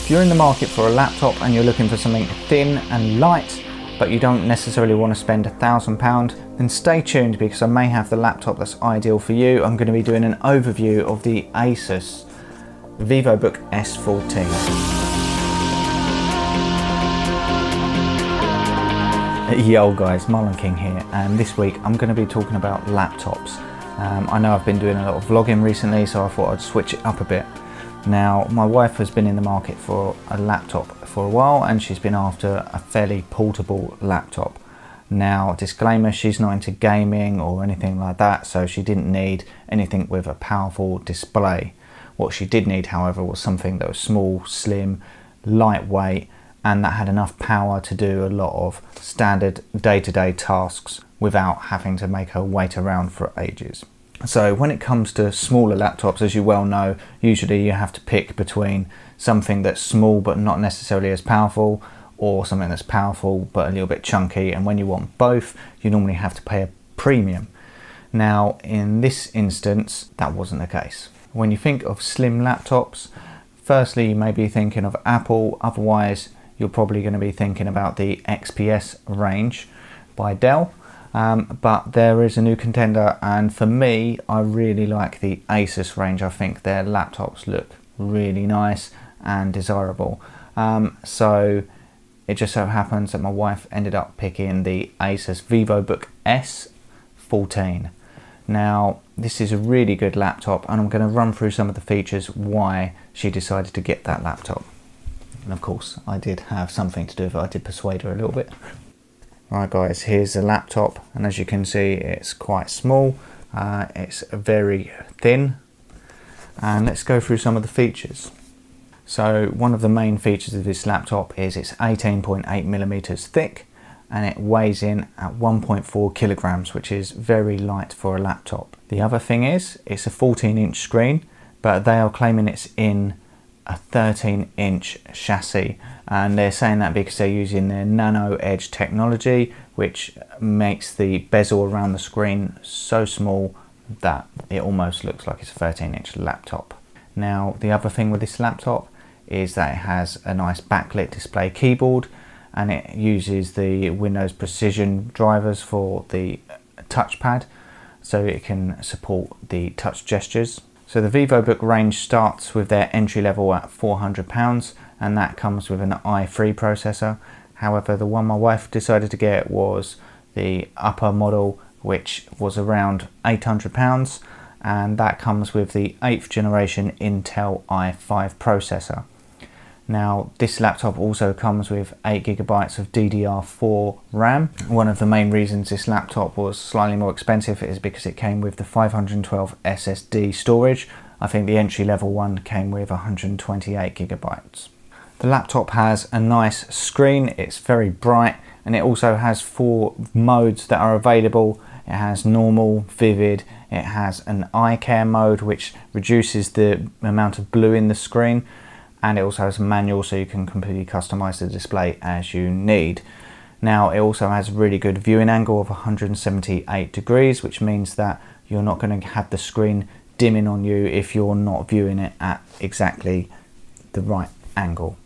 if you're in the market for a laptop and you're looking for something thin and light, but you don't necessarily want to spend £1,000, then stay tuned because I may have the laptop that's ideal for you. I'm going to be doing an overview of the Asus Vivobook S14. Yo guys, Marlon King here, and this week I'm going to be talking about laptops. I know I've been doing a lot of vlogging recently, so I thought I'd switch it up a bit. Now, my wife has been in the market for a laptop for a while, and she's been after a fairly portable laptop. Now, disclaimer, she's not into gaming or anything like that, so she didn't need anything with a powerful display. What she did need, however, was something that was small, slim, lightweight, and that had enough power to do a lot of standard day-to-day tasks without having to make her wait around for ages. So when it comes to smaller laptops, as you well know, usually you have to pick between something that's small but not necessarily as powerful, or something that's powerful but a little bit chunky, and when you want both, you normally have to pay a premium. Now, in this instance, that wasn't the case. When you think of slim laptops, firstly you may be thinking of Apple, otherwise you're probably going to be thinking about the XPS range by Dell, but there is a new contender, and for me, I really like the Asus range. I think their laptops look really nice and desirable. So it just so happens that my wife ended up picking the Asus Vivobook S14. Now, this is a really good laptop, and I'm going to run through some of the features why she decided to get that laptop. And of course, I did have something to do with it. I did persuade her a little bit. Right guys, here's the laptop, and as you can see, it's quite small. It's very thin, and let's go through some of the features. So one of the main features of this laptop is it's 18.8mm thick, and it weighs in at 1.4 kilograms, which is very light for a laptop. The other thing is it's a 14-inch screen, but they are claiming it's in a 13-inch chassis, and they're saying that because they're using their nano edge technology, which makes the bezel around the screen so small that it almost looks like it's a 13-inch laptop. Now, the other thing with this laptop is that it has a nice backlit display keyboard, and it uses the Windows Precision drivers for the touchpad, so it can support the touch gestures. So the Vivobook range starts with their entry level at £400, and that comes with an i3 processor. However, the one my wife decided to get was the upper model, which was around £800, and that comes with the 8th generation Intel i5 processor. Now, this laptop also comes with 8GB of DDR4 RAM. One of the main reasons this laptop was slightly more expensive is because it came with the 512 SSD storage. I think the entry level one came with 128GB. The laptop has a nice screen, it's very bright, and it also has 4 modes that are available. It has normal, vivid, it has an eye care mode which reduces the amount of blue in the screen, and it also has a manual, so you can completely customize the display as you need. Now, it also has a really good viewing angle of 178 degrees, which means that you're not going to have the screen dimming on you if you're not viewing it at exactly the right angle.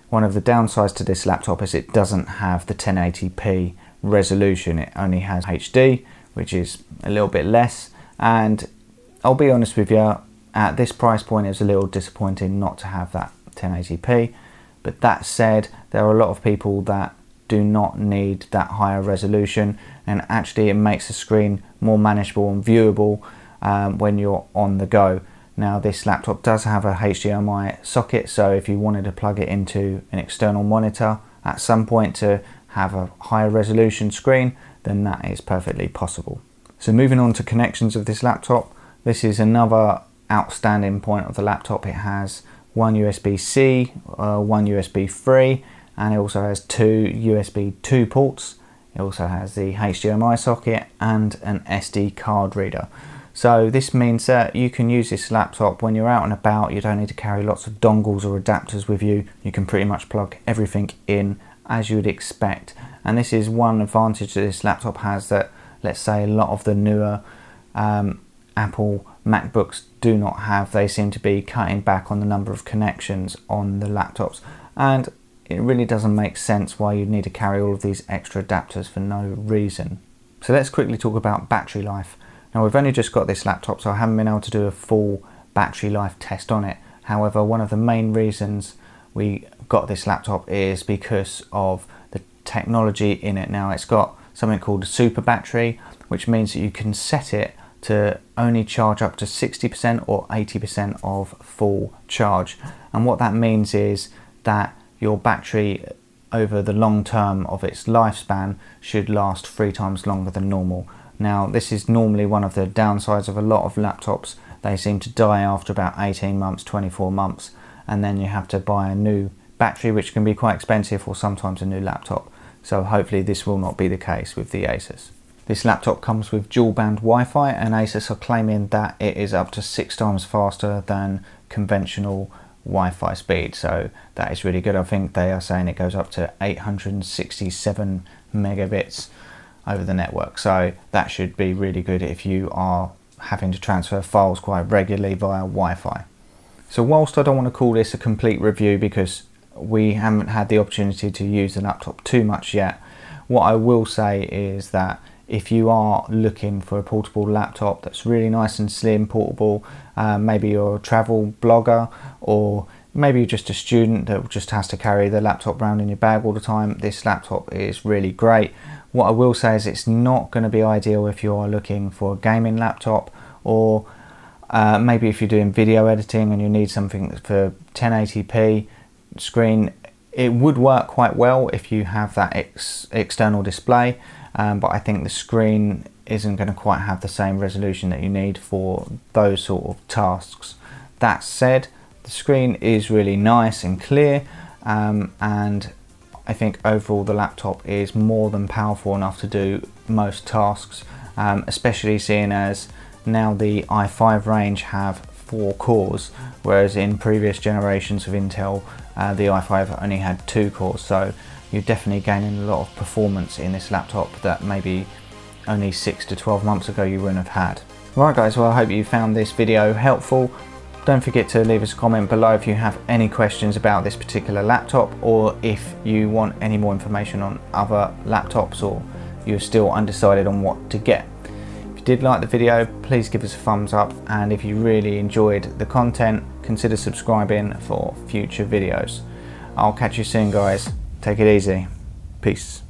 One of the downsides to this laptop is it doesn't have the 1080p resolution. It only has HD, which is a little bit less, and I'll be honest with you, at this price point it's a little disappointing not to have that 1080p, but that said, there are a lot of people that do not need that higher resolution, and actually it makes the screen more manageable and viewable when you're on the go. Now, this laptop does have a HDMI socket, so if you wanted to plug it into an external monitor at some point to have a higher resolution screen, then that is perfectly possible. So moving on to connections of this laptop, this is another outstanding point of the laptop. It has one USB-C, one USB 3, and it also has 2 USB 2 ports. It also has the HDMI socket and an SD card reader. So this means that you can use this laptop when you're out and about. You don't need to carry lots of dongles or adapters with you. You can pretty much plug everything in as you would expect. And this is one advantage that this laptop has that, let's say, a lot of the newer Apple MacBooks do not have. They seem to be cutting back on the number of connections on the laptops, and it really doesn't make sense why you'd need to carry all of these extra adapters for no reason. So let's quickly talk about battery life. Now, we've only just got this laptop, so I haven't been able to do a full battery life test on it. However, one of the main reasons we got this laptop is because of the technology in it. Now, it's got something called a super battery, which means that you can set it to only charge up to 60% or 80% of full charge. And what that means is that your battery over the long term of its lifespan should last 3 times longer than normal. Now, this is normally one of the downsides of a lot of laptops. They seem to die after about 18 months, 24 months, and then you have to buy a new battery, which can be quite expensive, or sometimes a new laptop. So hopefully this will not be the case with the Asus. This laptop comes with dual band Wi-Fi, and Asus are claiming that it is up to 6 times faster than conventional Wi-Fi speed, so that is really good. I think they are saying it goes up to 867 megabits over the network, so that should be really good if you are having to transfer files quite regularly via Wi-Fi. So whilst I don't want to call this a complete review because we haven't had the opportunity to use the laptop too much yet, what I will say is that if you are looking for a portable laptop that's really nice and slim, portable, maybe you're a travel blogger, or maybe you're just a student that just has to carry the laptop around in your bag all the time, this laptop is really great. What I will say is it's not going to be ideal if you are looking for a gaming laptop, or maybe if you're doing video editing and you need something for 1080p screen. It would work quite well if you have that external display, but I think the screen isn't going to quite have the same resolution that you need for those sort of tasks. That said, the screen is really nice and clear, and I think overall the laptop is more than powerful enough to do most tasks, especially seeing as now the i5 range have 4 cores, whereas in previous generations of Intel the i5 only had 2 cores, so you're definitely gaining a lot of performance in this laptop that maybe only 6 to 12 months ago you wouldn't have had. Right guys, well I hope you found this video helpful. Don't forget to leave us a comment below if you have any questions about this particular laptop, or if you want any more information on other laptops, or you're still undecided on what to get. If you did like the video, please give us a thumbs up, and if you really enjoyed the content, consider subscribing for future videos. I'll catch you soon guys. Take it easy. Peace.